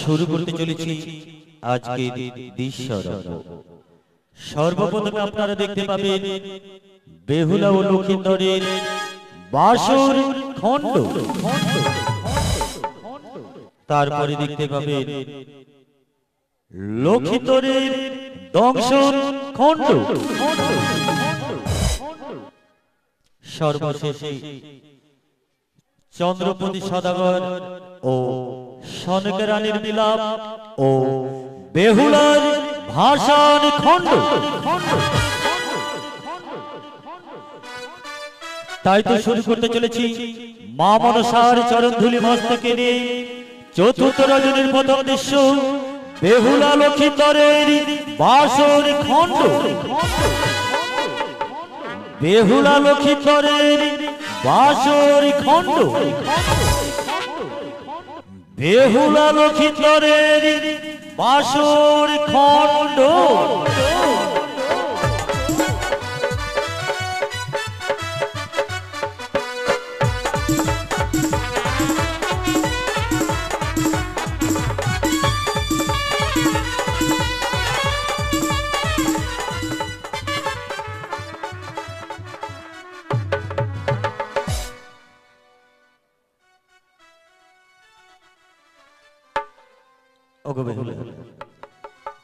শুরু করতে চলেছি আজকের দৃশ্যরঙ্গ। সর্বপ্রথমে আপনারা দেখতে পাবেন বেহুলা ও লক্ষিন্দরের বাসর খণ্ড, তারপরে দেখতে পাবেন লক্ষিন্দরের দংশন খণ্ড, সর্বশেষে চন্দ্রপতি সদাগর ও সনকা রানীর বিলাপ ও বেহুলার ভাষণ খণ্ড। তাই তো শুরু করতে চলেছি মা মনসার চরণ ধুলি মস্তকে নিয়ে চতুর্থ রজনীর প্রথম দৃশ্য বেহুলা লক্ষিন্দরের বাসর খণ্ড। বেহুলা লক্ষিন্দরের বাসর খণ্ড, বেহুলা লক্ষিন্দরের বাসর খণ্ড।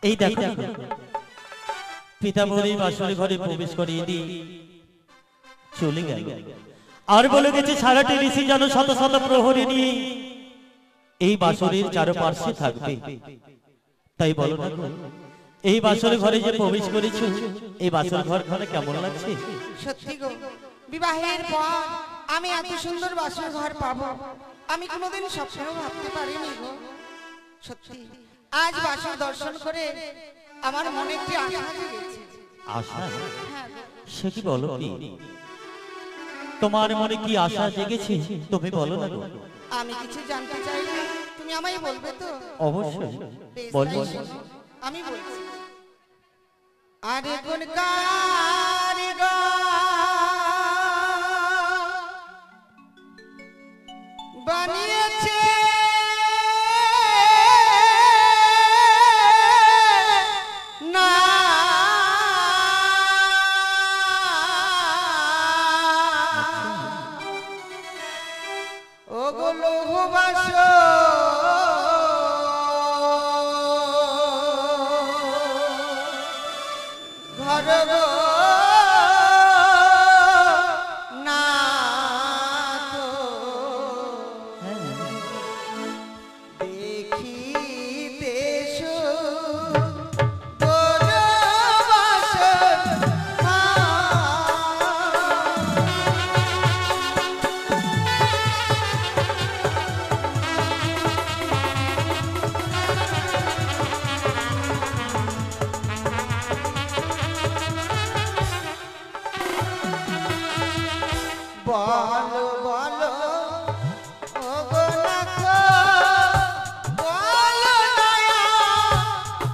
এই দেখো পিতামহী বাসর ঘরে প্রবেশ করিয়ে দিয়ে চলে গেল, আর বলে গেছে সারাটি ঋষি যেন শত শত প্রহরী নিয়ে এই বাসরের চারপাশে থাকবে। তাই বলো না, এই বাসর ঘরে যে প্রবেশ করেছো, এই বাসর ঘরে কেমন লাগছে? সত্যি গো, বিবাহের পর আমি এত সুন্দর বাসর ঘর পাবো আমি কোনোদিন স্বপ্নেও ভাবতে পারিনি গো। সত্যি আজ বাসর দর্শন করে আমার মনে একটি আশা জেগেছে। আশা? সে কি বলো কি? তোমার মনে কি আশা জেগেছে তুমি বলো না গো। আমি কিছু জানতে চাইলে তুমি আমায় বলবে তো? অবশ্যই বলবো। আমি বলছি, আরে কোন কারিগর বানিয়েছে না ও গো লৌহ বাসর ঘর গো না তো দেখিতে সুন্দর বাসর বলো বলো ও গো নাথ, বলো দয়া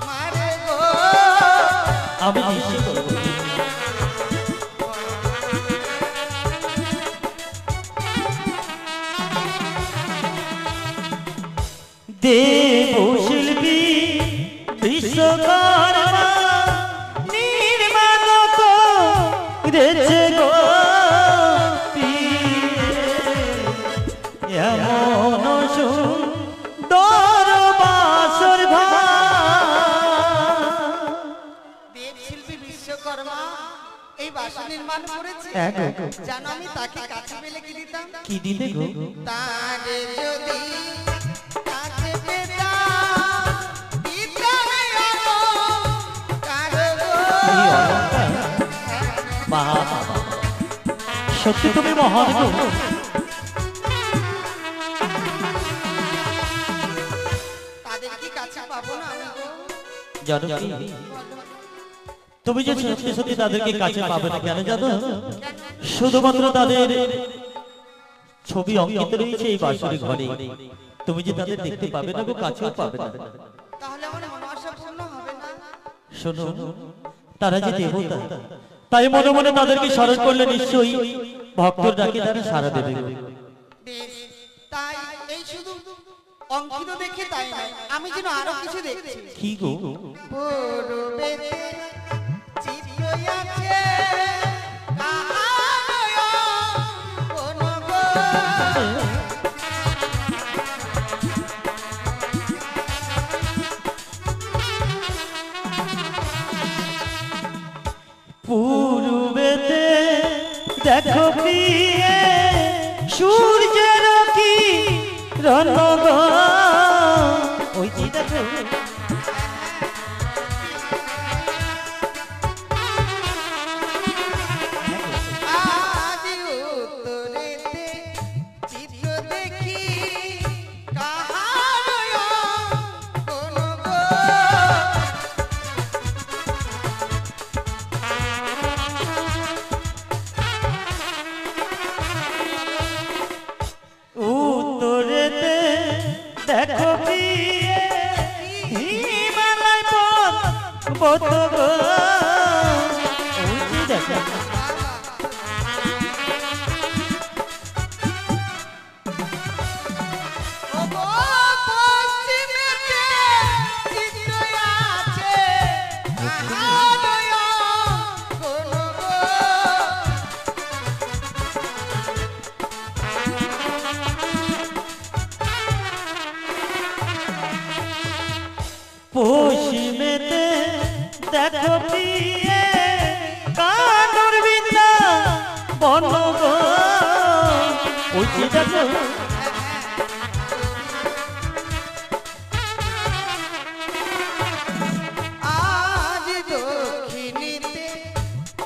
মারে গো। আমি নিশ্চিত বলবো। দেব শিল্পী বিশ্বকর্মা নির্মাণ করেছে গো এমন সুন্দর বাসর ঘর। দেব শিল্পী বিশ্বকর্মা এই বাসর নির্মাণ করেছে। জানো আমি তাকে কাছে পেলে কি দিতাম? কি দিতে গো? তারে যদি কাছে পেতাম দিতাম আলো কারো গো। সত্যি তুমি মহান গো। তাদের কি কাছে পাবো না আমি গো? জানো কি, তুমি যে সত্যি সত্যি তাদেরকে কাছে পাবে না কেন জানো? শুধুমাত্র তাদের ছবি অঙ্কিত রয়েছে এই বাসর ঘরে, তুমি যে তাদের দেখতে পাবে না গো, কাছেও পাবে না। তাহলে আমার মনোবাসা পূর্ণ হবে না। শোনো, তারা যে দেবতা, তাই মনে মনে তাদেরকে স্মরণ করলে নিশ্চয়ই ভক্তর ডাকে তারা সাড়া দেবে। বেশ, তাই এই শুধু অঙ্কিত দেখে তাই নয়, আমি যেন আরো কিছু দেখছি। কি গো? পূর্বেতে চিত্র আছে কাহারয় কোন গো। পূর্বেতে দেখো প্রিয়ে সূর্যের কি রণ গো। ওই যে দেখো আজ উত্তরেতে চিত্র দেখি কাহারয় কোন গো। উত্তরেতে দেখো প্রিয়ে হিমালয় পর্বত গো। ওই যে দেখো ওগো পশ্চিমেতে চিত্র আছে কাহারয় কোন গো। পশ্চিমেতে দেখো প্রিয়ে কানর বিন্দা বন গো। ওই যে দেখো আজ দক্ষিণীতে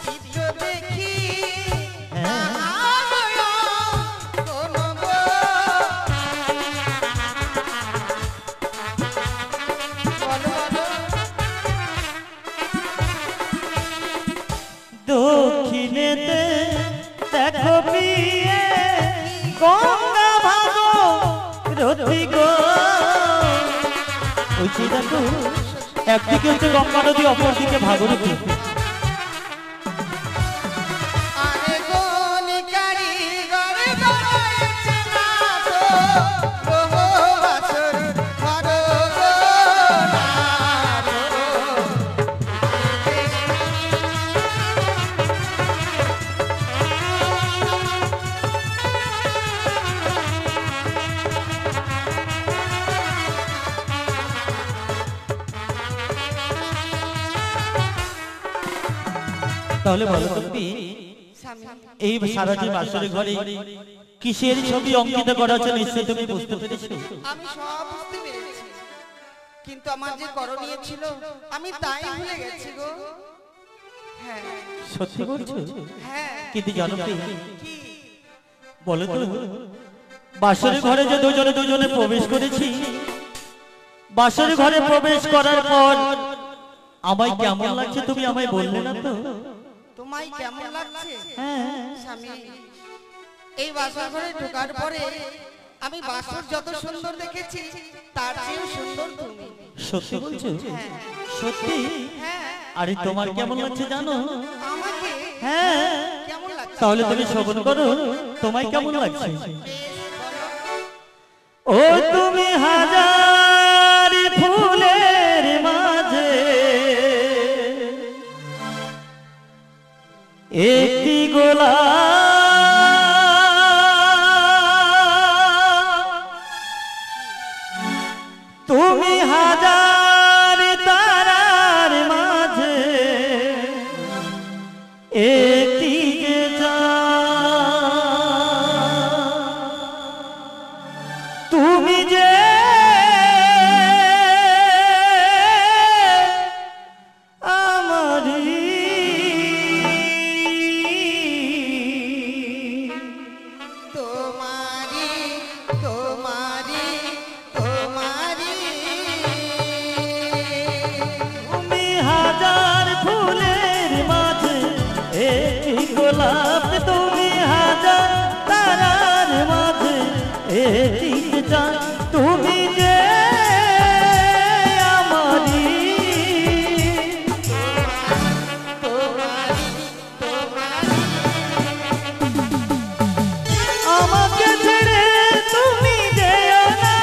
চিত্র দেখি কাহারয় কোন গো। বলো বলো দক্ষিণেতে দেখো প্রিয়ে গঙ্গা ভাগীরথী গো। ওই যে দেখো একদিকে হচ্ছে গঙ্গা নদী, অপরদিকে ভাগীরথী। আরে গণিকারি গরে বানাইছে না তো রোহ বাছর ঘর গো না তো। তাহলে বলো তুমি স্বামী, এই সারা যে বাসরের ঘরে কিসের ছবি অঙ্কিত করা হচ্ছে নিশ্চয়ই তুমি বুঝতে পেরেছো। আমি সব বুঝতে পেরেছি, কিন্তু আমার যে করণীয় ছিল আমি তাই ভুলে গেছি গো। হ্যাঁ সত্যি বলছো? হ্যাঁ। কিন্তু জানো কি কি? বলো তো, বাসরের ঘরে যে দুজনে দুজনে প্রবেশ করেছি, বাসরের ঘরে প্রবেশ করার পর আমায় কেমন লাগছে তুমি আমায় বললে না তো? তোমায় কেমন লাগছে? হ্যাঁ স্বামী, এই বাসর ঘরে ঢোকার পরে আমি বাসর যত সুন্দর দেখেছি তার চেয়েও সুন্দর তুমি। সত্যি বলছো? হ্যাঁ সত্যি? হ্যাঁ। আরে তোমার কেমন লাগছে জানো? আমাকে হ্যাঁ কেমন লাগছে? তাহলে তুমি শ্রবণ করো তোমায় কেমন লাগছে। বেশ, বলো। ও তুমি হাজার ফুলের মাঝে একটি গোলাপ, তুমি হাজার তারার মাঝে একটি যে চাঁদ, তুমি যে আমারি তোমারি তোমারি তোমারি তুমি হাজার ফুলের মাঝে একটি গোলাপ, তুমি হাজার তারার মাঝে একটি চাঁদ, তুমি যে আমারি তোমারি তোমারি আমাকে ছেড়ে তুমি যেও না,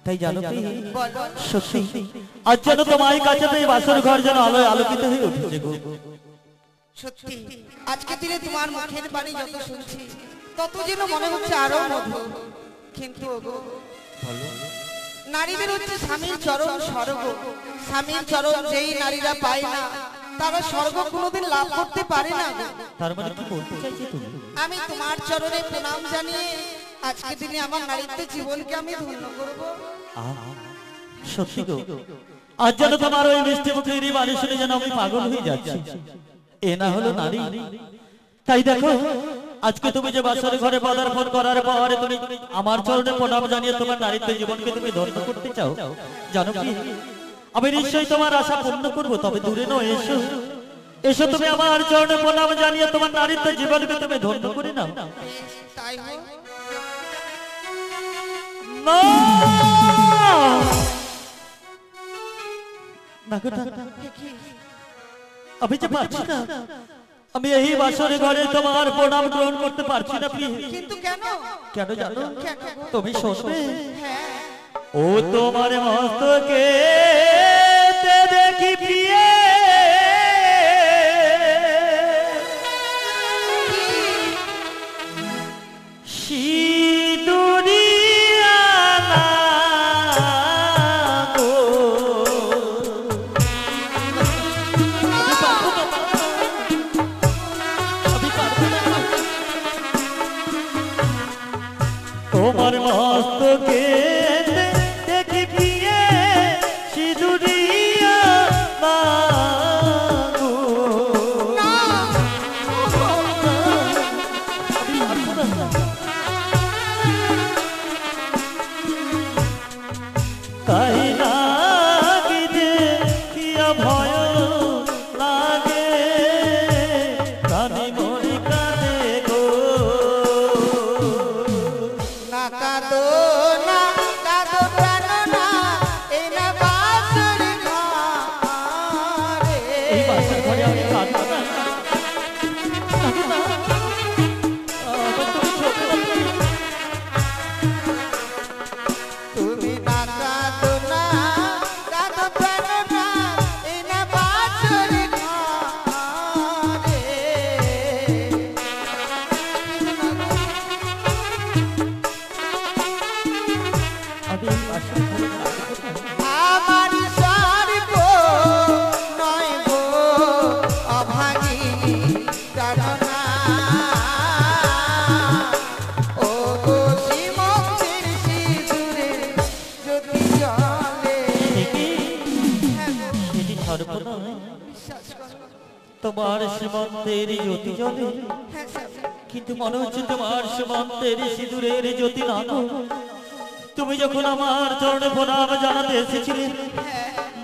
তাই জানো কি বলো সত্যি আজ যেন তোমার কাছে এই বাসর ঘর যেন আলোয় আলোকিত হয়ে উঠেছে গো। সত্যি আজকে দিনে তোমার মুখের বাণী যত শুনছি তত যেন মনে হচ্ছে আরো মধুর। কিন্তু ওগো নারীদের হচ্ছে স্বামীর চরণ স্বর্গ, স্বামীর চরণ যেই নারীরা পায় না তারা স্বর্গ কোনোদিন লাভ করতে পারে না গো। তার মানে কি বলতে চাইছো তুমি? আমি তোমার চরণে প্রণাম জানিয়ে আজকে দিনে আমার নারীত্ব জীবনকে আমি ধন্য করব। সত্যি গো আজ যেন তোমার ওই মিষ্টি মুখের বাণী শুনে যেন আমি পাগল হয়ে যাচ্ছি। এ না হলো নারী? তাই দেখো আজকে তুমি যে বাসর ঘরে পদার্পণ করার পরে তুমি আমার চরণে প্রণাম জানিয়ে তোমার নারীত্ব জীবনকে তুমি ধন্য করতে চাও। জানো কি আমি নিশ্চয়ই তোমার আশা পূর্ণ করবো, তবে দূরে নয়, এসো এসো তুমি আমার চরণে প্রণাম জানিয়ে তোমার নারীত্ব জীবনকে তুমি ধন্য করে নাও। তাই হোক। না না গো, না, না। আমি যে পারছি না, আমি এই বাসরে ঘরে তোমার প্রণাম গ্রহণ করতে পারছি না প্রিয়। কিন্তু কেন? কেন জানো? কেন গো? তুমি শুনবে হ্যাঁ ও তোমার মস্তকে দেখি প্রিয়ে তোমার মস্তকে দেখি প্রিয়ে সিঁদুরিয়া মাগো। তাই লাগি দেখিয়া ভয় লাগে প্রাণী মরি কাঁদে গো। না কাঁদো না কাঁদো প্রাণ না এই না বাসর ঘরে। এই বাসার ঘরে আমি কাঁদবো না। কাঁদো না। আবার তুমি ছোট বাচ্চা। তুমি না কাঁদো না কাঁদো প্রাণ না এই না বাসর ঘরে। আমি এই বাসার ঘরে কাঁদবো না। আমার স্বর্গ নয় গো অভাগিনী প্রার্থনা। ও গো শ্রীমন্দির সিঁদুরে জ্যোতি জ্বলে। সেটি সর্বনয় বিশ্বাস করো। তোমার সীমান্তের জ্যোতি জ্বলে, হ্যাঁ স্বামী। কিন্তু মনে হচ্ছে তোমার সীমান্তের সিঁদুরের জ্যোতি না গো। তুমি যখন আমার চরণে প্রণাম জানাতে এসেছিলে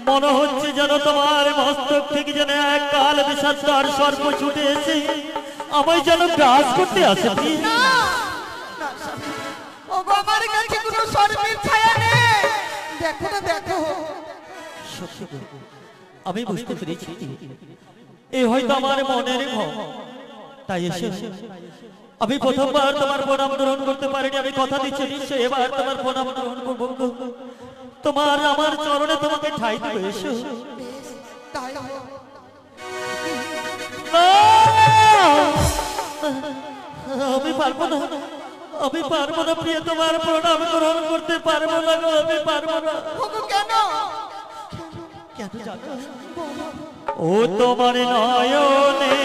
মনে হচ্ছে যেন তোমার মস্তক থেকে যেন এক কাল বিষাক্ত আর সর্প ছুটে এসে আমায় যেন গ্রাস করতে আসে। না, না স্বামী। ও গো আমার কাছে কোনো সর্পের ছায়া নেই। দেখো না দেখো। সত্যি গো, আমি বুঝতে পেরেছি এই হয়তো আমার মনের ভয়। তাই এসে আমি প্রথমবার তোমার প্রণাম গ্রহণ করতে পারিনি। আমি কথা দিচ্ছি নিশ্চয় এবার তোমার প্রণাম গ্রহণ করবো গো। তোমার আমার চরণে তোমাকে ঠাঁই দেবো, এসো। তাই হোক। না! আমি পারবো না, আমি পারবো না প্রিয়, তোমার প্রণাম গ্রহণ করতে পারবো না গো, আমি পারবো না। ও গো কেন? কেন জানো? ও তোমার নয়নে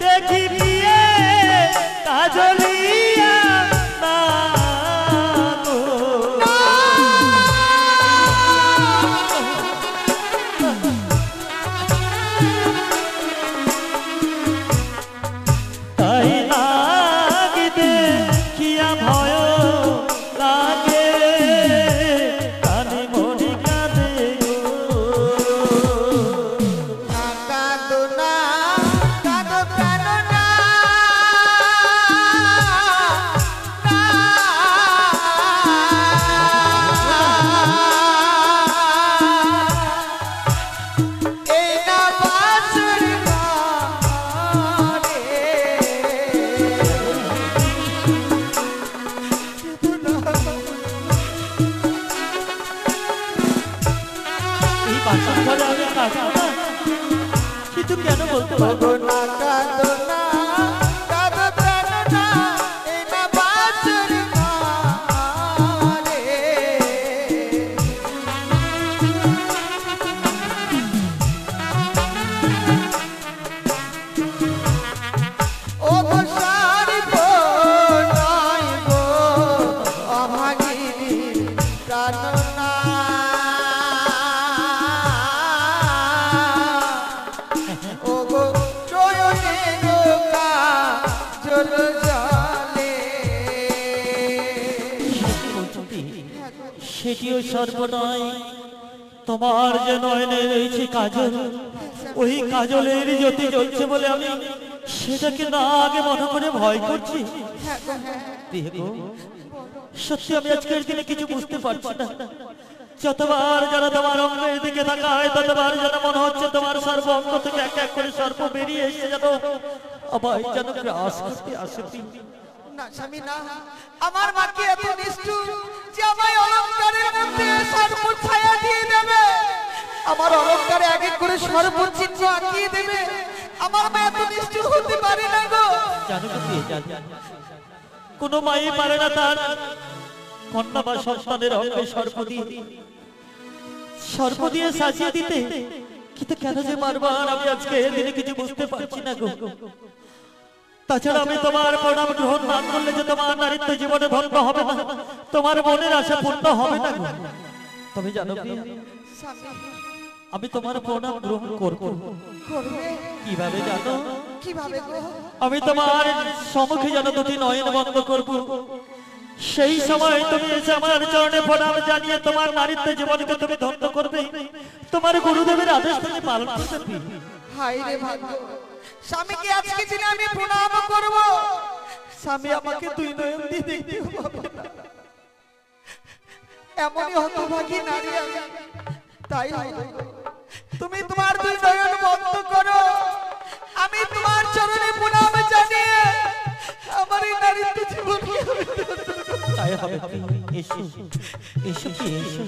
দেখি প্রিয়ে কাজলিয়া মাগো। তাই লাগি দেখিয়া ভয় লাগে প্রাণী মরি কাঁদে গো। না কাঁদো না সেটিও সর্বনয়। তোমার যে নয়নে রয়েছে কাজল, ওই কাজলের জ্যোতি জ্বলছে বলে আমি সেটাকে না আগে মনে করে ভয় করছি। প্রিয় গো, সত্যি আমি আজকের দিনে কিছু বুঝতে পারছি না। যতবার যেন তোমার অঙ্গের দিকে তাকায়, ততবার যেন মনে হচ্ছে তোমার সর্ব অঙ্গ থেকে এক এক করে সর্প বেরিয়ে এসে যেন আবার যেন গ্রাস করতে আসে। না স্বামী না, আমার মাকে এত নিষ্ঠুর যে আমায় অলংকারের মধ্যে সর্প ছায়া দিয়ে দেবে, আমার অলংকারে এক এক করে সর্প চিহ্ন আঁকিয়ে দেবে। আমার মা এত নিষ্ঠুর হতে পারে না গো। জানো তো কি, কোনো মাই পারে না তার কন্যা বা সন্তানের অঙ্গে সর্প দিয়ে সাজিয়ে দিতে, কিন্তু কেন যে বারবার আমি আজকে দিনে কিছু বুঝতে পারছি না গো। তাছাড়া আমি তোমার প্রণাম গ্রহণ না করলে যে তোমার নারীত্ব জীবনে ভঙ্গ হবে না, তোমার মনের আশা পূর্ণ হবে না গো। তবে জানো কি, আমি তোমার প্রণাম গ্রহণ করব। কিভাবে জানো? কিভাবে গো? আমি তোমার সম্মুখে যেন দুটি নয়ন বন্ধ করব, সেই সময় তুমি এসে আমার চরণে প্রণাম জানিয়ে তোমার নারীত্ব জীবনকে তুমি ধন্য করবে, তোমার গুরুদেবের আদেশ তুমি পালন করবে। হায় রে ভাগ্য, স্বামীকে আজকে দিনে আমি প্রণাম করব, স্বামী আমাকে দুই নয়ন দিয়ে দেখতে হবে না। এমনই হতভাগী নারী আমি। তাই তুমি তোমার দুই নয়ন বন্ধ করো, আমি তোমার চরণে প্রণাম জানিয়ে আমার এই নারীত্ব জীবনকে তাই হবে। এসো এসো কি এসো।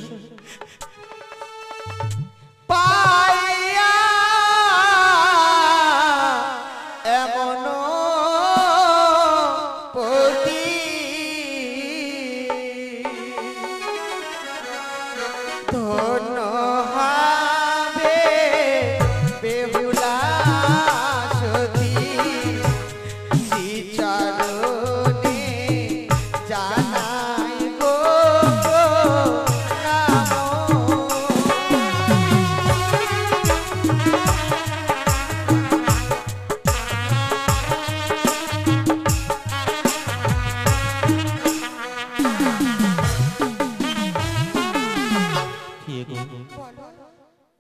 পাইয়া এমন পতি ধন্য হবে বেহুলা সতী, শ্রীচরণে জানাই গো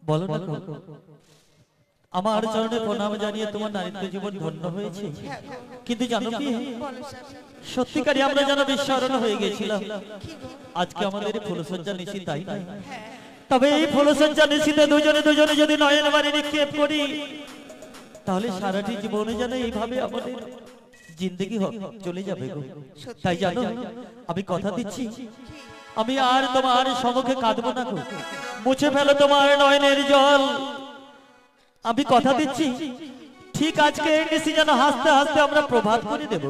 বলো না গো, আমার চরণে প্রণাম জানিয়ে তোমার নারীত্ব জীবন ধন্য হয়েছে। কিন্তু জানো কি, সত্যিকারই আমরা যেন বিস্মরণ হয়ে গেছিলাম। আজকে আমাদের ফুলসজ্জা নিশি, তাই না? তবে এই ফুলসজ্জা নিশিতে দুজনে দুজনে যদি নয়ন বাড়ি নিক্ষেপ করি, তাহলে সারাটি জীবনে যেন এইভাবে আমাদের জিন্দগি চলে যাবে গো। তাই জানো, আমি কথা দিচ্ছি, আমি আর তোমার সম্মুখে কাঁদবো না গো। মুছে ফেলো তোমার নয়নের জল। আমি কথা দিচ্ছি, ঠিক আজকে নিশি যেন হাসতে হাসতে আমরা প্রভাত করে দেব।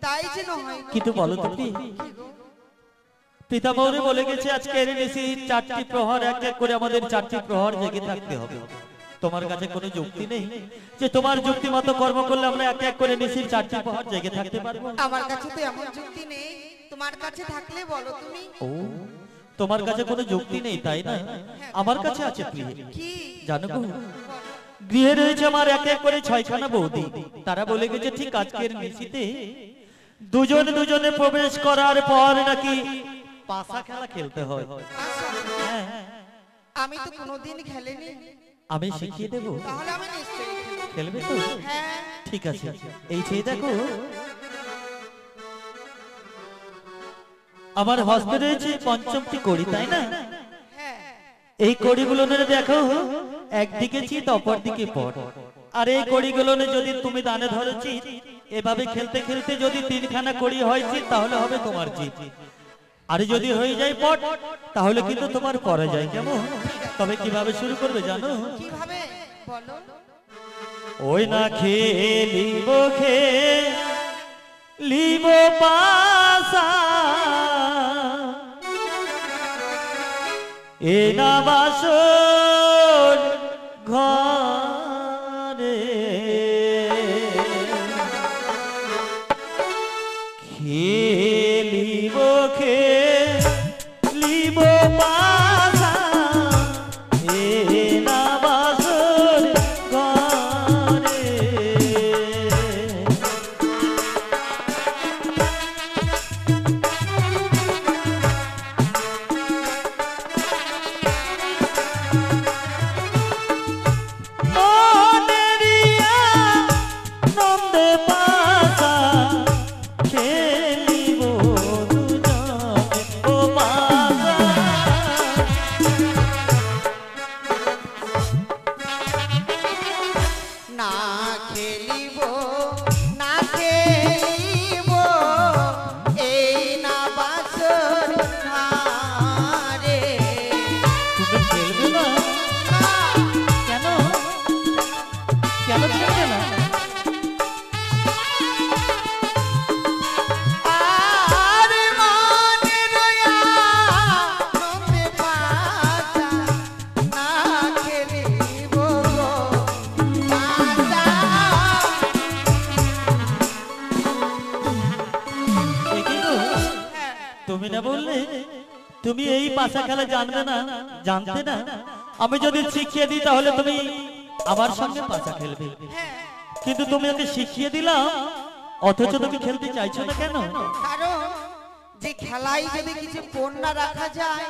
তাই যেন হয়। কিন্তু বলো তুমি, পিতামহরে বলে গেছে আজকে নিশি 4টি প্রহর এক এক করে আমাদের 4টি প্রহর জেগে থাকতে হবে। তোমার কাছে কোনো যুক্তি নেই যে তোমার যুক্তি মতো কর্ম করলে আমরা এক এক করে নিশির 4টি প্রহর জেগে থাকতে পারবো? আমার কাছে তো এমন যুক্তি নেই, তোমার কাছে থাকলে বলো তুমি। ও, তোমার কাছে কোনো যুক্তি নেই তাই না? আমার কাছে আছে প্রিয়। কি জানো গো, গৃহে রয়েছে আমার এক এক করে 6খানা বৌদি। তারা বলে গেছে ঠিক আজকের নিশিতে দুজনে দুজনে প্রবেশ করার পর নাকি পাশা খেলা খেলতে হয়। হ্যাঁ, আমি তো কোনোদিন খেলিনি। আমি শিখিয়ে দেবো, তাহলে আমি নিশ্চয়ই খেলবে তো? হ্যাঁ ঠিক আছে, এই চেয়ে দেখো আমার হস্তে রয়েছে 5টি কড়ি, তাই না? হ্যাঁ এই কড়িগুলো দেখো, একদিকে চিত অপর দিকে পট। আর এই কড়িগুলো যদি তুমি দানে ধরো চিত, এভাবে খেলতে খেলতে যদি 3খানা কড়ি হয় চিত, তাহলে হবে তোমার জিত। আর যদি হয়ে যায় পট, তাহলে কিন্তু তোমার পরাজয়। কেমন? তবে কিভাবে শুরু করবে জানো? কিভাবে বলো? ওই না খেলিব খেলিব পাশা, এ না বাসর ঘরে, খেলিব খেলিব পাশা, এ না বাসর ঘরে। তুমি না বললে তুমি এই পাশা খেলা জানবে না, জানতে না? আমি যদি শিখিয়ে দিই তাহলে তুমি আমার সঙ্গে পাশা খেলবে, হ্যাঁ, কিন্তু তুমি ওকে শিখিয়ে দিলাম অথচ তুমি খেলতে চাইছো না কেন? কারণ যে খেলায় যদি কিছু পণ না রাখা যায়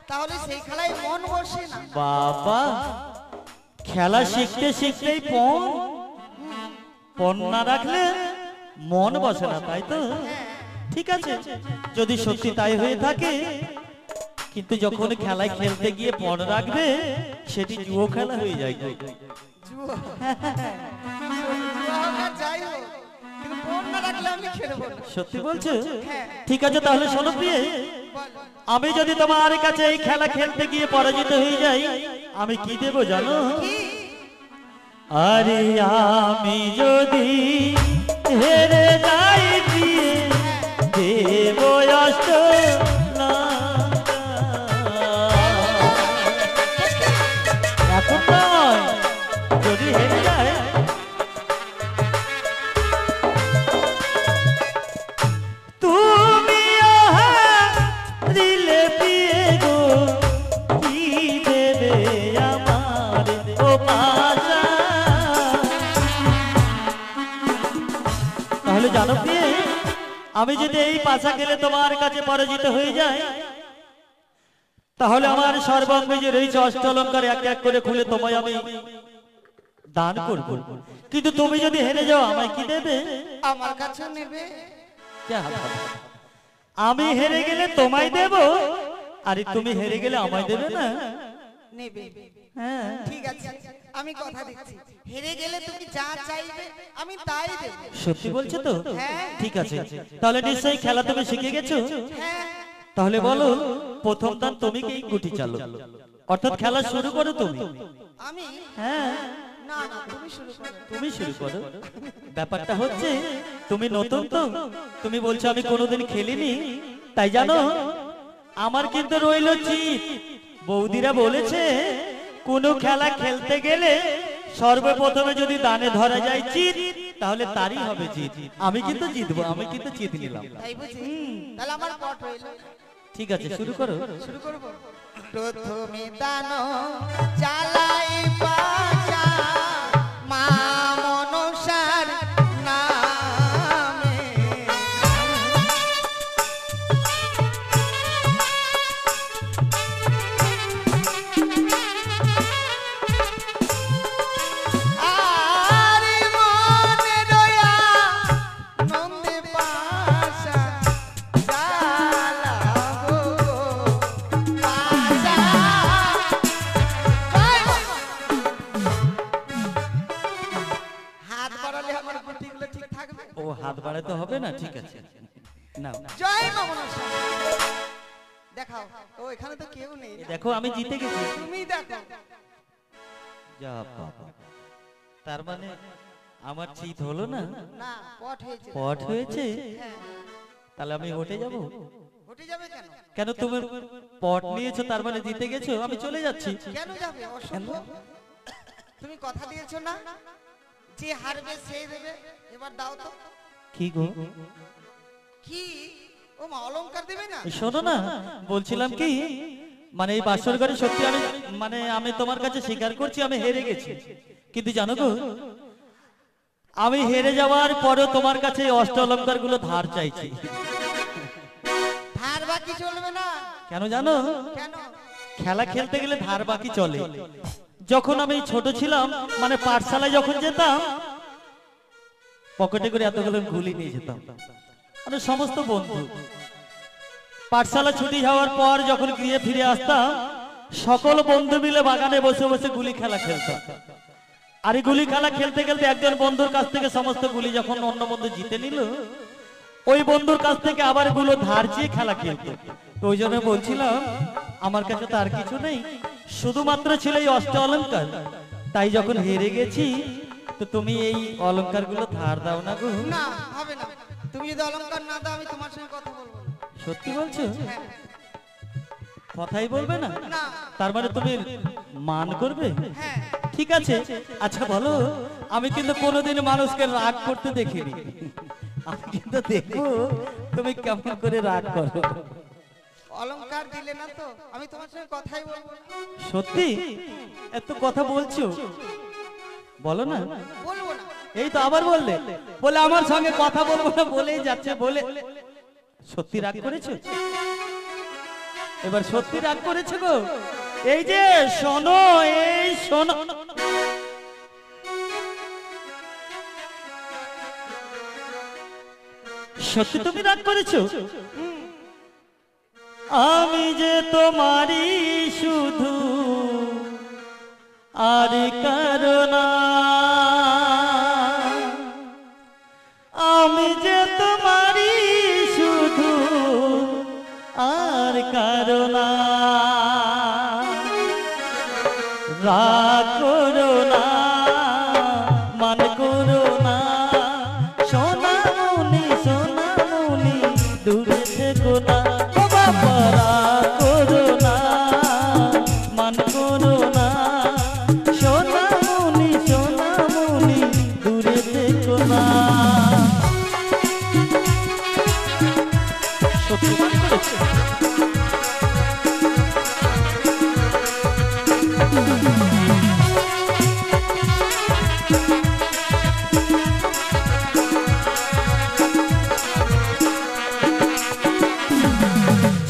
তাহলে সেই খেলায় মন বসে না। বাবা, খেলা শিখতে শিখতেই পণ, পণ না রাখলে মন বসে না, তাই তো? ঠিক আছে, যদি সত্যি তাই হয়ে থাকে, কিন্তু যখন খেলায় খেলতে গিয়ে পণ রাখবে সেটি জুয়ো খেলা হয়ে যায়। জুয়া, জুয়া হোক আর যাই হোক, কিন্তু পণ না রাখলে আমি খেলবো না। সত্যি বলছো? হ্যাঁ। ঠিক আছে, তাহলে শোনো প্রিয়ে, বল। আমি যদি তোমার কাছে এই খেলা খেলতে গিয়ে পরাজিত হয়ে যাই, আমি কি দেব জানো? কি? আরে আমি যদি হেরে যাই প্রিয়ে, দেব অষ্টলঙ্কা। এখন নয়, যদি হেরে যায় তুমি দিলে প্রিয়ে গো, কি দেবে আমার ও পাশা? তাহলে জানো প্রিয়ে, আমি যদি এই পাশা খেলে তোমার কাছে পরাজিত হয়ে যায়, তাহলে আমার সর্বাঙ্গে যে রয়েছে অষ্টলঙ্কার এক এক করে খুলে তোমায় আমি দান করব, কিন্তু তুমি যদি হেরে যাও আমায় কি দেবে? আমার কাছে নেবে। যা বাবা, আমি হেরে গেলে তোমায় দেব, আর তুমি হেরে গেলে আমায় দেবে না? নেবে। হ্যাঁ, ঠিক আছে, আমি কথা দিচ্ছি, হেরে গেলে তুমি যা চাইবে আমি তাই দেব। সত্যি বলছো তো? হ্যাঁ। ঠিক আছে, তাহলে নিশ্চয়ই খেলা তুমি শিখে গেছো। হ্যাঁ, তাহলে বলো, প্রথম দান তুমি কি গুটি চালো, অর্থাৎ খেলা শুরু করো তুমি। আমি? হ্যাঁ, না না, তুমি শুরু করো। তুমি শুরু করো। ব্যাপারটা হচ্ছে তুমি নতুন তো, তুমি বলছো আমি কোনোদিন খেলিনি, তাই জানো আমার কিন্তু রইল জিত। বৌদিরা বলেছে কোনো খেলা খেলতে গেলে সর্বপ্রথমে যদি দানে ধরা যায় জিত, তাহলে তারই হবে জিত। আমি কিন্তু জিতবো, আমি কিন্তু জিত নিলাম। তাই বুঝি? তাহলে আমার পট হইল। ঠিক আছে, শুরু করো। শুরু করব। প্রথমে দানো চালাই পাশা মা মনসার নামে, আর মনে রয়া নন্দে পাশা চালাবো পাশা। হাত বাড়ালে আমার গুটিগুলো ঠিক থাকবে। ও, হাত বাড়াতে হবে না? ঠিক আছে, নাও। জয় মা মনসা। দেখাও, ও এখানে তো কেউ নেই। দেখো আমি জিতে গেছি। তুমি দেখো। যা বাবা, তার মানে আমার জিত হলো না? না, পট হয়েছে। পট হয়েছে? হ্যাঁ। তাহলে আমি উঠে যাব? উঠে যাবে কেন? কেন, তুমি পট নিয়েছো তার মানে জিতে গেছো, আমি চলে যাচ্ছি। কেন যাবে? অসম্ভব। তুমি কথা দিয়েছো না যে হারবে সেই দেবে, এবার দাও তো। কি গো? কি? ও মা, অলংকার দেবে না? শোনো না, বলছিলাম কি, মানে এই বাসর ঘরে সত্যি আমি তোমার কাছে স্বীকার করছি আমি হেরে গেছি, কিন্তু জানো গো, আমি হেরে যাওয়ার পরেও তোমার কাছে এই অষ্ট অলংকার গুলো ধার চাইছি। ধার বাকি চলবে না। কেন জানো? কেন? খেলা খেলতে গেলে ধার বাকি চলে। যখন আমি ছোট ছিলাম, মানে পাঠশালায় যখন যেতাম, পকেটে করে এতগুলো গুলি নিয়ে যেতাম, মানে সমস্ত বন্ধু। পাঠশালা ছুটি হওয়ার পর যখন গিয়ে ফিরে আসতাম, সকল বন্ধু মিলে বাগানে বসে বসে গুলি খেলা খেলতাম। আর এই গুলি খেলা খেলতে খেলতে একজন বন্ধুর কাছ থেকে সমস্ত গুলি যখন অন্য বন্ধু জিতে নিল, ওই বন্ধুর কাছ থেকে আবার গুলো ধার চেয়ে খেলা খেলতো। তো ওই জন্য বলছিলাম আমার কাছে তো আর কিছু নেই, শুধুমাত্র ছিল এই অষ্ট অলংকার। তাই যখন হেরে গেছি, তো তুমি এই অলংকার গুলো ধার দাও না গো? না, হবে না। তুমি যদি অলংকার না দাও আমি তোমার সঙ্গে কথা বলবো না। সত্যি বলছো? হ্যাঁ। কথাই বলবে না? না। তার মানে তুমি মান করবে? হ্যাঁ। ঠিক আছে। আচ্ছা বলো, আমি কিন্তু কোনোদিন মানুষকে রাগ করতে দেখিনি, আমি কিন্তু দেখবো তুমি কেমন করে রাগ করো। অলংকার দিলে না তো আমি তোমার সঙ্গে কথাই বলবো না। সত্যি এত কথা বলছো, বলো না। বলবো না। এই তো আবার বললে, বলে আমার সঙ্গে কথা বলবো না বলেই যাচ্ছে। বলে সত্যি রাগ করেছো? এবার সত্যি রাগ করেছো গো? এই যে শোনো, এই শোনো, সত্যি তুমি রাগ করেছো? আমি যে তোমারই শুধু, আর কারণ আমি যে তোমারই শুধু, আর কারণ রাগ করো না, মান করো না, সোনামণি সোনামণি দূরে থেকো না। ও বাবা রাগ করো না, মান করো না, সোনামণি সোনামণি দূরে থেকো না। সত্যি মান করেছে?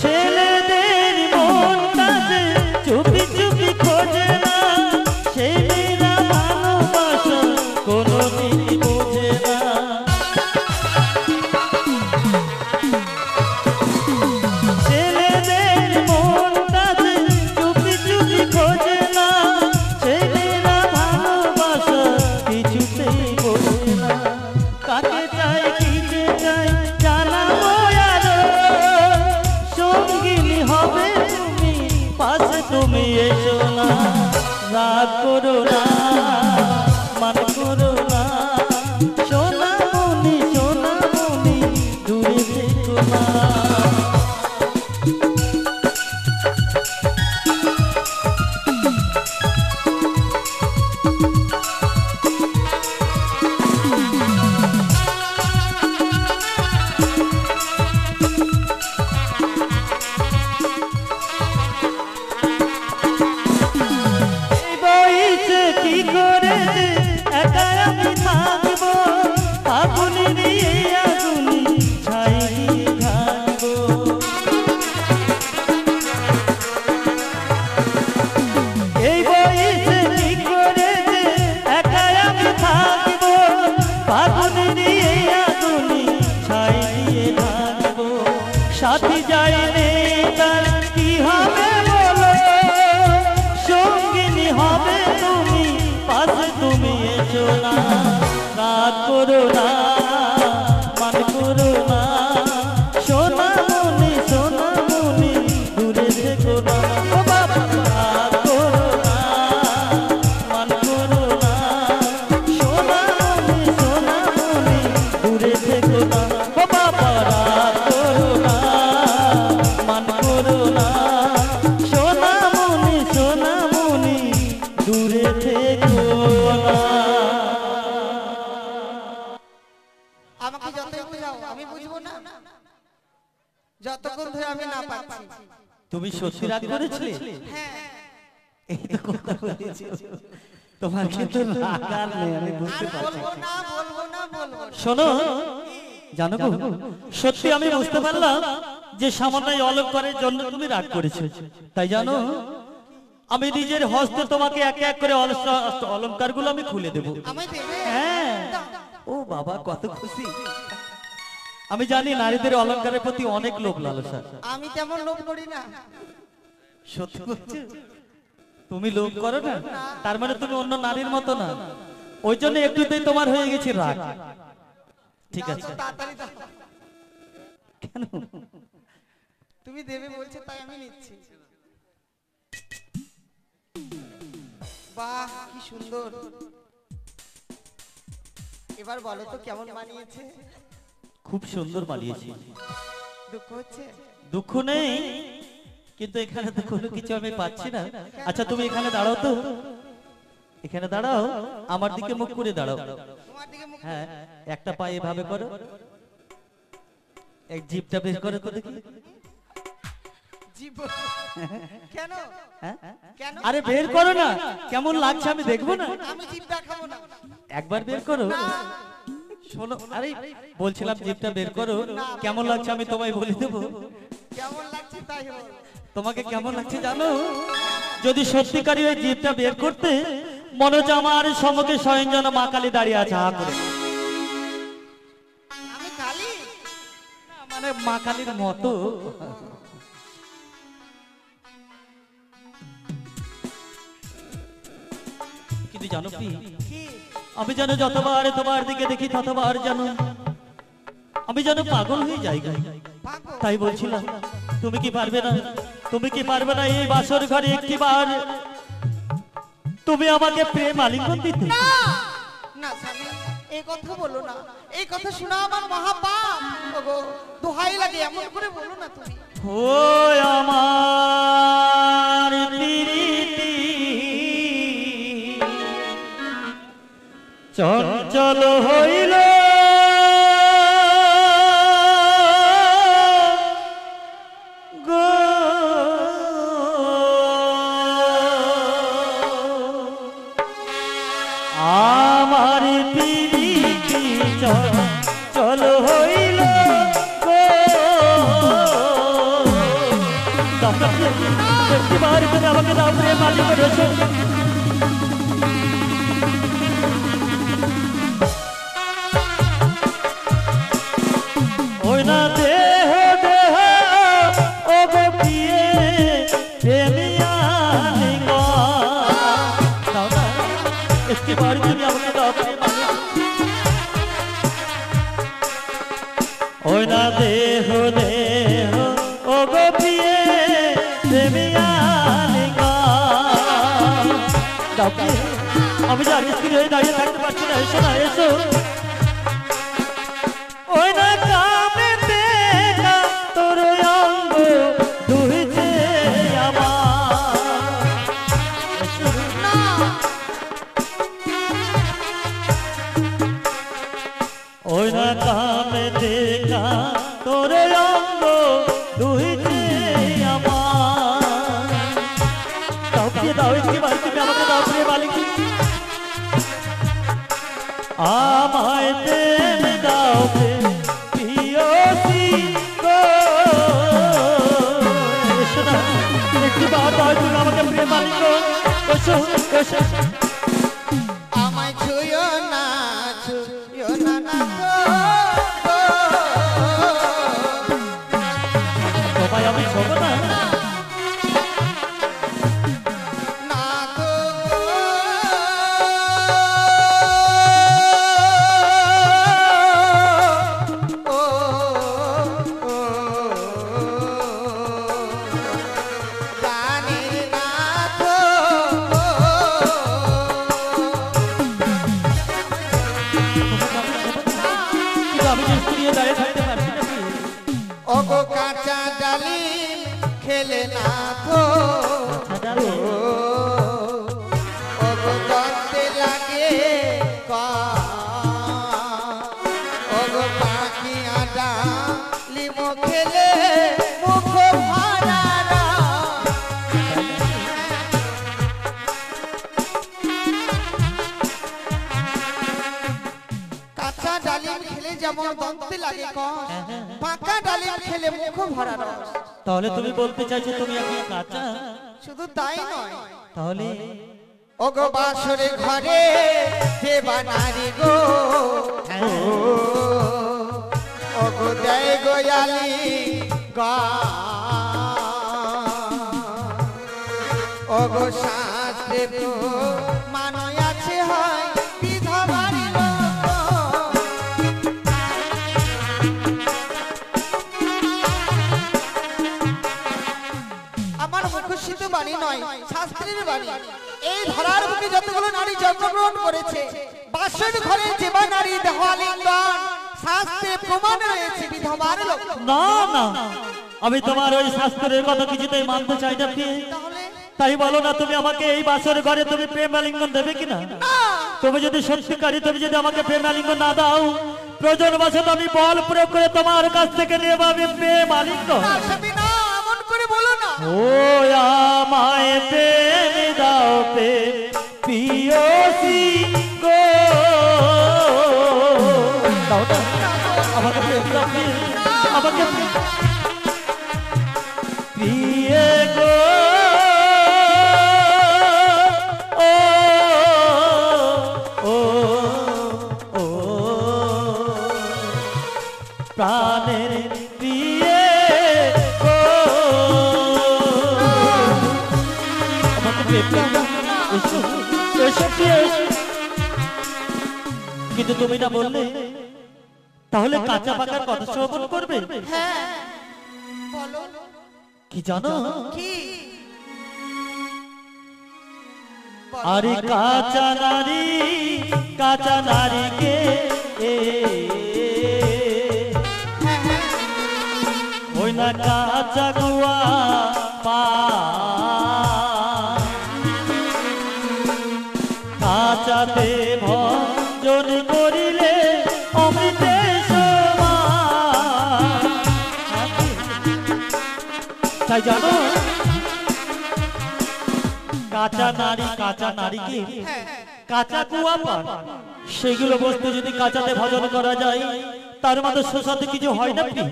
ছেলেদের মনটা যে চুপি চুপি খোঁজে না, সেই মেয়েরা ভালোবাসা কোনোদিন বোঝে না। ছেলেদের মনটা যে চুপি চুপি খোঁজে না, সেই মেয়েরা ভালোবাসা কিছুতেই বোঝে না। কাকে চাই কি যে চাই জানাবো আরো, সঙ্গিনী হবে তুমি, পাশে তুমি এসো না। রাগ করো না, মান করো না, সোনামণি সোনামণি দূরে থেকো না। এই বয়সে কি করে যে একা আমি থাকবো, আগুনের এই আগুনে ছাই দিয়ে থাকবো। এই বয়সে কি করে যে একা আমি থাকবো, আগুনের এই আগুনে ছাই দিয়ে থাকবো। সাথী যাইলে তার কি হবে বলো, সঙ্গিনী হবে তুমি, পাশে তুমি এসো না। রাগ করো না, মান করো না, সোনামণি সোনামণি দূরে থেকো না। ও বাবা রাগ করো না, মান করো না, সোনামণি সোনামণি দূরে থেকো না। ও বাবা রাগ করো না, মান করো না, সোনামণি সোনামণি দূরে থেকো না। আমাকে যতই বোঝাও আমি বুঝবো না, যতক্ষণ ধরে আমি না পাচ্ছি। তুমি সত্যি রাগ করেছিলে? হ্যাঁ এই তো কথা বলেছি, তোমার কিন্তু রাগ আর নেই, আমি বুঝতে আর পারছি। বলবো না বলবো না বলবো না। শোনো, জানো গো, সত্যি আমি বুঝতে পারলাম যে সামান্য এই অলংকারের জন্য তুমি রাগ করেছো। তাই জানো, আমি নিজের হস্তে তোমাকে এক এক করে অলংকার গুলো আমি খুলে দেবো। আমায় দেবে? হ্যাঁ। ও বাবা কত খুশি। আমি জানি নারীদের অলংকারের প্রতি অনেক লোভ লালসা। আমি তেমন লোভ করি না। সত্যি বলছো? তুমি লোভ করো না, তার মানে তুমি অন্য নারীর মতো না। ওই জন্য একটুতেই তোমার হয়ে গেছে রাগ। ঠিক দাও আছে। তো, তাড়াতাড়ি দাও। কেন? তুমি দেবে বলছে তাই আমি নিচ্ছি। বাহ কি সুন্দর। এবার বলো তো কেমন বানিয়েছে? খুব সুন্দর বানিয়েছি। দুঃখ হচ্ছে? দুঃখ নেই, কিন্তু এখানে তো কোনো কিছু আমি পাচ্ছি না। আচ্ছা তুমি এখানে দাঁড়াও তো, এখানে দাঁড়াও, আমার দিকে মুখ করে দাঁড়াও। তোমার দিকে মুখ। হ্যাঁ, একটা পা এভাবে করো, এক জিভটা বের করে তো দেখি। জীবন কেন হ্যাঁ? কেন আরে বের করো না, কেমন লাগছে আমি দেখবো না। আমি জিভ দেখাবো না একবার বের করো। শোনো, আরে বলছিলাম জিভটা বের করো, কেমন লাগছে আমি তোমায় বলে দেবো। কেমন লাগছে তাই বল তোমাকে কেমন লাগছে জানো? যদি সত্যিকারী ওই জিভটা বের করতে, মনে হচ্ছে আমার সম্মুখে স্বয়ং যেন মা কালী দাঁড়িয়ে আছে হা করে। আমি কালি মানে মা কালীর মতো। কিন্তু জানো কি, কি আমি যেন যতবার তোমার দিকে দেখি ততবার যেন আমি যেন পাগল হয়ে যাই গো। পাগল তাই বলছিলাম, তুমি কি পারবে না, তুমি কি পারবে না এই বাসর ঘরে একটিবার তুমি আমাকে প্রেম আলিঙ্গন দিতে? না না স্বামী এই কথা বলো না, এই কথা শোনা আমার মহাপাপ ওগো দোহাই লাগে এমন করে বলো না তুমি ও আমার প্রীতি চঞ্চল হইল গো, আমার প্রীতি চঞ্চল হইল গো। একটিবার তুমি আমাকে দাও প্রেম আলিঙ্গন রয়েছে। ওই না দেহ দেহ ও গো প্রিয়ে প্রেমিয়া দাও না, একটিবার তুমি আমাকে দাও প্রেম আলিঙ্গন। ওই না দেহ দেহ ও গো প্রিয়ে প্রেমিয়া দাও প্রিয়ে, আমি যে আর স্থির হয়ে দাঁড়িয়ে থাকতে পারছি না, এসো না এসো। ওই না কামে দেখা তোর অঙ্গ দুইছে আমার, না ওই না কামে দেখা তোর অঙ্গ দুইছে আমার। দাও প্রিয়ে দাও, একটিবার তুমি আমাকে দাও প্রেম আলিঙ্গন। আমায় প্রেম দাও প্রেম প্রিয়সী গো, এসো না একটিবার দাও তুমি আমাকে প্রেম আলিঙ্গন। এসো এসো আমায় ছুঁয়ো না না গো তোমায় আমি ছোব না। না গো ও জানি না তো কিন্তু আমি যে স্ত্রী দাঁড়িয়ে থাকতে পারছি না। ওগো কাঁচা ডালিম খেলে না তো ওগো দন্তে লাগে ওগো পাখি আডা লিমো খেলে মুখ ভরারা কাঁচা ডালিম খেলে যেমন দন্তে লাগে পাকা ডালিম খেলে মুখ ভরা রস। তাহলে তুমি বলতে চাইছো তুমি এখন কাঁচা? শুধু তাই নয় তাহলে ওগো বাসরে ঘরে দেবা নারী গো ওগো দেয় গোয়ালি গা ওগো শাস্ত্রে তো মানয় আছে হয় বিধবারি আমার মুখস্থিত বাণী নয় শাস্ত্রের বাণী। এই ধরার বুকে যতগুলো নারী জন্মগ্রহণ করেছে বাসর ঘরে যেবা নারী দেহ আলিঙ্গন শাস্ত্রে প্রমাণ রয়েছে বিধবার লক্ষণ। না না, আমি তোমার ওই শাস্ত্রের কথা কিছুতেই মানতে চাই না প্রিয়ে। তাহলে তাই বলো না তুমি আমাকে এই বাসর ঘরে তুমি প্রেম আলিঙ্গন দেবে কিনা? তুমি যদি সত্যিকারী তুমি যদি আমাকে প্রেম আলিঙ্গন না দাও, প্রয়োজন বশত আমি বল প্রয়োগ করে তোমার কাছ থেকে নেব আমি প্রেম আলিঙ্গন। না স্বামী না এমন করে বলো না। ও আমায় প্রেম দাও প্রেম পিয়সী গো দাও না আমাকে প্রেম দাও প্রিয়ে আমাকে প্রিয়ে গো ও ও ও প্রাণের প্রিয়ে গো আমাকে প্রেম দাও এসো এসো প্রিয়ে এসো। কিন্তু তুমি না বললে তাহলে কাঁচা পাকার কথা শ্রবণ করবে? হ্যাঁ বলো কি জানো কি? আরে কাঁচা নারীকে ওই না কাঁচা গুয়া পা কাঁচাতে ভজন করিলে অমৃতে সমান। তাই জানো কাঁচা নারীকে কাঁচা কুয়া পান সেগুলো বস্তু যদি কাঁচাতে ভজন করা যায় তার মধ্যে সুস্বাদু কিছু হয় না কি?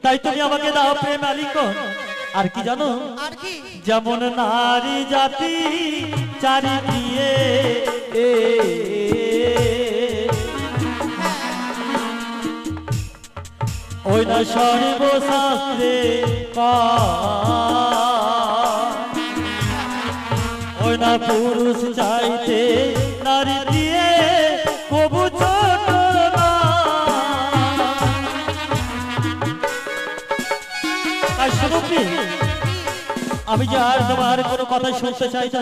তাই তুমি আমাকে দাও প্রেম আলিঙ্গন। আর কি জানো আর কি? যেমন নারী জাতি চারি দিয়ে ওই না সর্বশাস্ত্রে ওই না পুরুষ চাইতে নারী দিয়ে কবু ছোট না। তাই শুনো কি আমি যে আর তোমার কোনো কথা শুনতে চাই না,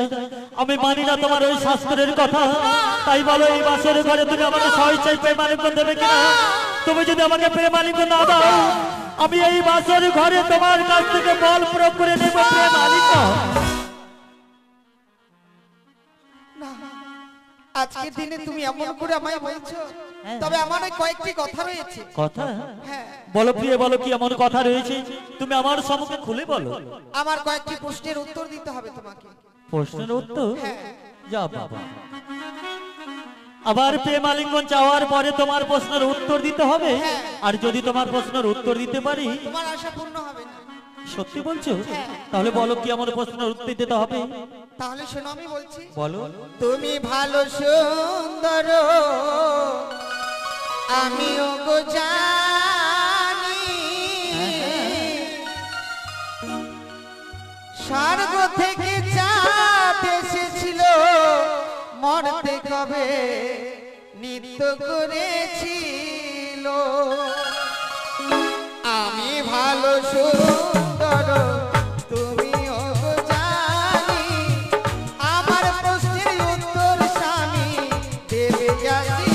আমি মানি না তোমার ওই শাস্ত্রের কথা। তাই বলো এই বাসের ঘরে তুমি আমাকে সহজে প্রেমালিঙ্গ দেবে কিনা? তুমি যদি আমাকে প্রেমালিঙ্গ না দাও আমি এই বাসের ঘরে তোমার কাছ থেকে বল প্রয়োগ করে নেব প্রেমালিঙ্গ। আজকের দিনে তুমি এমন করে আমায় বলছো, তবে আমার ওই কয়েকটি কথা রয়েছে। কথা? হ্যাঁ বলো প্রিয় বলো, কি এমন কথা রয়েছে তুমি আমার সম্মুখে খুলে বলো। আমার কয়েকটি প্রশ্নের উত্তর দিতে হবে তোমাকে। প্রশ্নের উত্তর? হ্যাঁ। যা বাবা, আবার প্রেম আলিঙ্গন চাওয়ার পরে তোমার প্রশ্নের উত্তর দিতে হবে? হ্যাঁ। আর যদি তোমার প্রশ্নের উত্তর দিতে পারি? তোমার আশা পূর্ণ হবে না। সত্যি বলছো? হ্যাঁ। তাহলে বলো কি এমন প্রশ্নের উত্তর দিতে হবে? তাহলে শোনো আমি বলছি। বলো। তুমি ভালো সুন্দর আমিও গো জানি, স্বর্গ থেকে চাপ এসেছিল মরতে কবে নৃত্য করেছিল। আমি ভালো সুন্দর তুমিও গো জানি, আমার প্রশ্নের উত্তর স্বামী দেবে জানি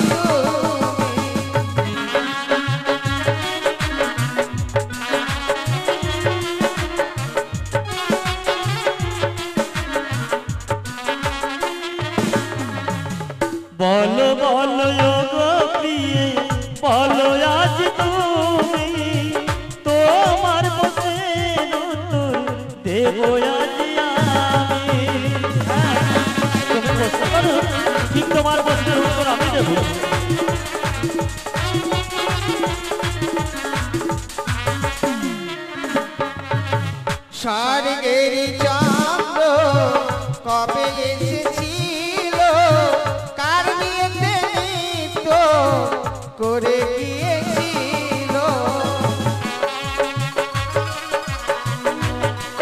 বলো বলো গো প্রিয়ে বলো আজ তুমি তোমার প্রশ্নের উত্তর দেব আজ আমি। হ্যাঁ, তুমি প্রশ্ন করো, ঠিক তোমার প্রশ্নের উত্তর আমি দেব। স্বর্গের চন্দ্র কবে এসেছিল, কার নিয়তে নৃত্য করে গিয়েছিল।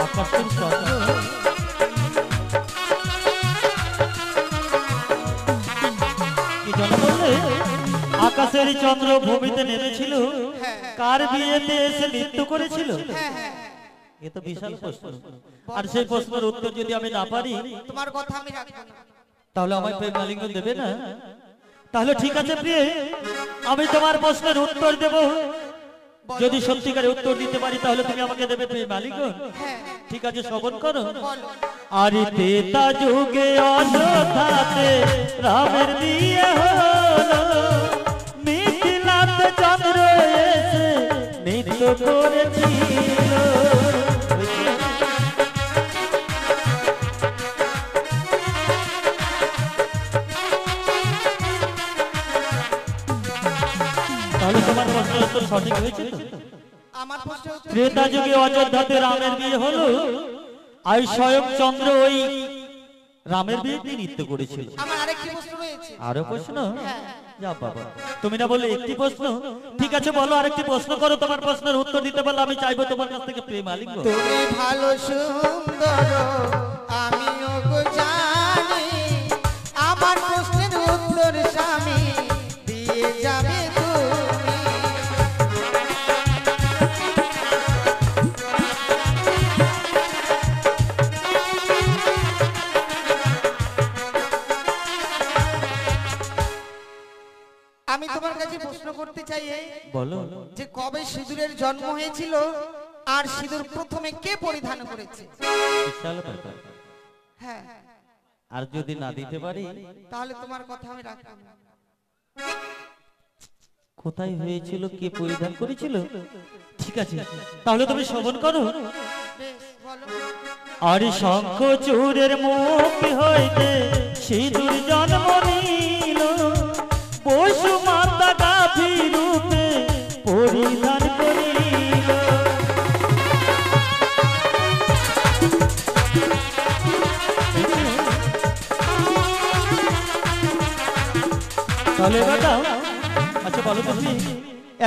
আকাশের চন্দ্র কি যেন বললে? আকাশের চন্দ্র ভূমিতে নেমেছিল, কার বিয়েতে এসে নৃত্য করেছিল? হ্যাঁ হ্যাঁ, এ তো বিশাল প্রশ্ন। আর সেই প্রশ্নের উত্তর যদি আমি না পারি তোমার কথা আমি রাখবো না। তাহলে আমায় প্রেম আলিঙ্গন দেবে না? তাহলে ঠিক আছে প্রিয়ে, আমি তোমার প্রশ্নের উত্তর দেব। যদি সত্যিকারে উত্তর দিতে পারি তাহলে তুমি আমাকে দেবে প্রেম আলিঙ্গন। হ্যাঁ ঠিক আছে, শ্রবণ করো। বলো। আরে তেতা যুগে অযোধ্যাতে রামের বিয়ে হলো, মিথিলাতে চন্দ্র এসে নৃত্য করেছিল। সঠিক হয়েছে তো? আমার প্রশ্নের উত্তর ত্রেতা যুগে অযোধ্যাতে রামের বিয়ে হলো, আর স্বয়ং চন্দ্র ওই রামের বিয়েতে নৃত্য করেছিল। আমার আরেকটি প্রশ্ন রয়েছে। আরো প্রশ্ন? যা বাবা, তুমি না বললে একটি প্রশ্ন? ঠিক আছে বলো, আরেকটি প্রশ্ন করো। তোমার প্রশ্নের উত্তর দিতে পারলে আমি চাইবো তোমার কাছ থেকে প্রেম আলিঙ্গন। তুমি ভালো সুন্দর আমিও গো জানি, আমার প্রশ্নের উত্তর স্বামী দিয়ে যাবে তুমি। আমি তোমার কাছে প্রশ্ন করতে চাই বলো। যে কবে সিঁদুরের জন্ম হয়েছিল আর সিঁদুর প্রথমে কে পরিধান করেছে? বিশাল ব্যাপার। হ্যাঁ, আর যদি না দিতে পারি তাহলে তোমার কথা আমি রাখলাম না। কোথায় হয়েছিল, কে পরিধান করেছিল? ঠিক আছে, তাহলে তুমি শ্রবণ করো। বেশ, বলো। আর শঙ্খ চূড়ের মুখ হইতে সিঁদুর জন্ম নিল, পশু মাতা গাভী রূপে পরিধান করিল। তাহলে এবার দাও। আচ্ছা বলো তুমি,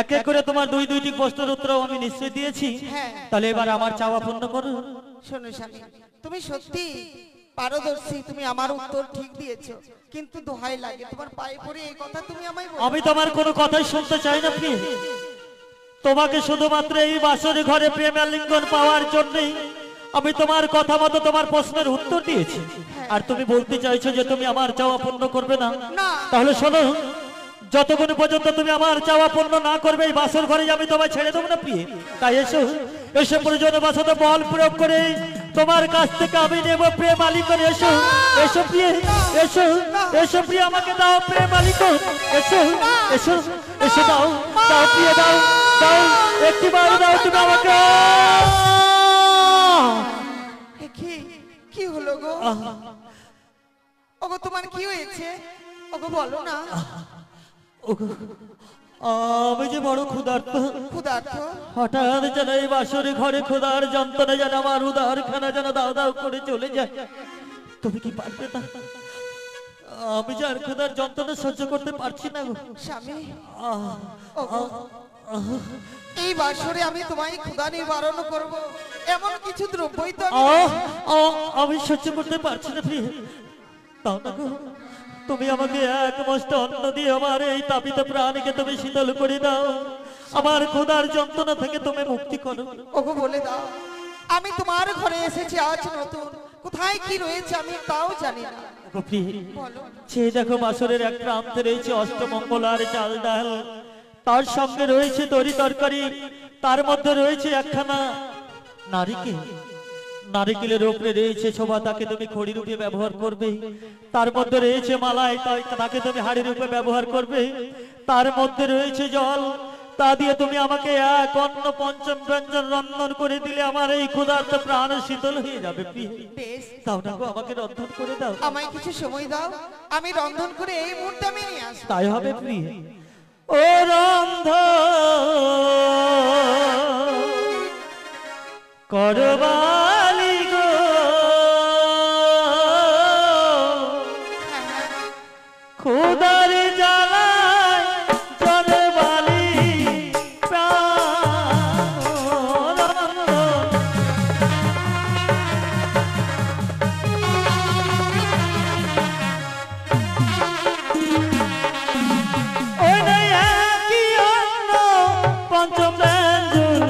এক এক করে তোমার দুইটি প্রশ্নের উত্তর আমি নিশ্চয় দিয়েছি। হ্যাঁ। তাহলে এবার আমার চাওয়া পূর্ণ করো। শোনো স্বামী, তুমি সত্যি পারদর্শী, তুমি আমার উত্তর ঠিক দিয়েছো, কিন্তু দোহাই লাগে তোমার পায়ে পড়ে এই কথা তুমি আমায় বলো। আমি তোমার কোনো কথাই শুনতে চাই না প্রিয়। তোমাকে শুধুমাত্র এই বাসরে ঘরে প্রেম আলিঙ্গন পাওয়ার জন্যই আমি তোমার কথা মতো তোমার প্রশ্নের উত্তর দিয়েছি। আর তুমি বলতে চাইছো যে তুমি আমার চাওয়া পূর্ণ করবে না? না। তাহলে শোনো, যতক্ষণ পর্যন্ত তুমি আমার চাওয়া পূর্ণ না করবে এই বাসর ঘরে আমি তোমায় ছেড়ে দেবো না প্রিয়। তাই এসো, এসে প্রয়োজনে বাসাতে বল প্রয়োগ করে তোমার কাছ থেকে আমি নেব প্রেম আলিঙ্গন। এসো, এসো প্রিয়, এসো, এসো প্রিয়, আমাকে দাও প্রেম আলিঙ্গন। এসো, এসো, এসো, দাও, দাও প্রিয়, দাও, দাও, একটিবার দাও তুমি আমাকে। কি কি হলো গো? ওগো তোমার কি হয়েছে? ওগো বলো না। ওগো, আমি যে বড় ক্ষুধার্ত। ক্ষুধার্ত? হঠাৎ যেন এই বাসরে ঘরে ক্ষুধার যন্ত্রণা যেন আমার উদারখানা যেন দাও দাও করে চলে যায়। তুমি কি পারবে না? আমি যে আর ক্ষুধার যন্ত্রণা সহ্য করতে পারছি না গো স্বামী। আহ, ওগো, এই বাসরে আমি তোমায় ক্ষুধা নিবারণ করব, এমন কিছু দ্রব্যই তো আমি সহ্য করতে পারছি না প্রিয়। তাও না গো, তুমি আমাকে এক মস্ত অন্ন দিয়ে আমার এই তাপিত প্রাণীকে তুমি শীতল করে দাও, আমার ক্ষুধার যন্ত্রণা থেকে তুমি মুক্তি করো। ওগো বলে দাও, আমি তোমার ঘরে এসেছি আজ নতুন, কোথায় কি রয়েছে আমি তাও জানি না। ওগো প্রিয়, বলো। সে দেখো বাসরের এক প্রান্তে রয়েছে অষ্টমঙ্গলার চাল ডাল, তার সঙ্গে রয়েছে তরি তরকারি, তার মধ্যে রয়েছে একখানা নারিকেল, নারিকেলের উপরে রয়েছে শোভা, তাকে তুমি খড়ি রূপে ব্যবহার করবে। তার মধ্যে রয়েছে মালাই, তাকে তুমি হাড়ি রূপে ব্যবহার করবে। তার মধ্যে রয়েছে জল, তা দিয়ে তুমি আমাকে এক অন্ন পঞ্চম ব্যঞ্জন রন্ধন করে দিলে আমার এই ক্ষুধার্ত প্রাণ শীতল হয়ে যাবে। বেশ, তাও না গো, আমাকে রন্ধন করে দাও। আমায় কিছু সময় দাও, আমি রন্ধন করে এই মুহূর্তে আমি নিয়ে আসবো। তাই হবে প্রিয়। ও রন্ধ করবালি গো, খুদার জ্বালায় জলবালি প্রাণ রন্ধ। ওই নাই একই অন্ন পঞ্চম ব্যঞ্জন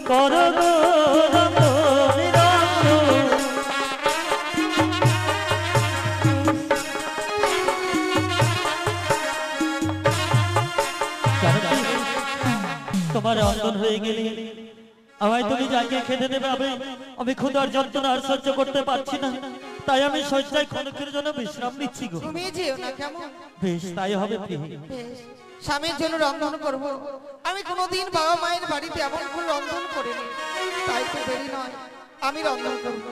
করো গো রন্ধনি রন্ধ। তোমার রন্ধন হয়ে গেলে আমায় তুমি জায়গায় খেতে দেবে। আমি ক্ষুধার যন্ত্রণা আর সহ্য করতে পারছি না, তাই আমি শয্যায় ক্ষণিকের জন্য বিশ্রাম নিচ্ছি গো। তুমি যেও না কেমন? বেশ, তাই হবে প্রিয়। বেশ, স্বামীর জন্য রন্ধন করব। আমি কোনোদিন বাবা মায়ের বাড়িতে এমন করে রন্ধন করিনি, তাই তো দেরি নয়, আমি রন্ধন করব।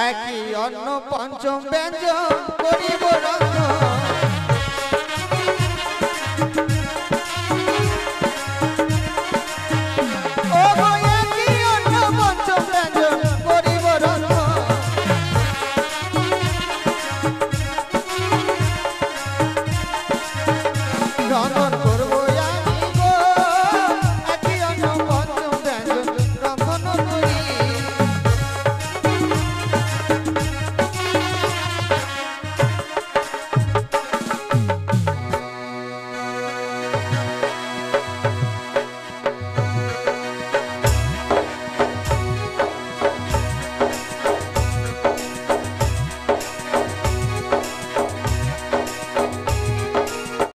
একই অন্ন পঞ্চম ব্যঞ্জন করিব রন্ধন।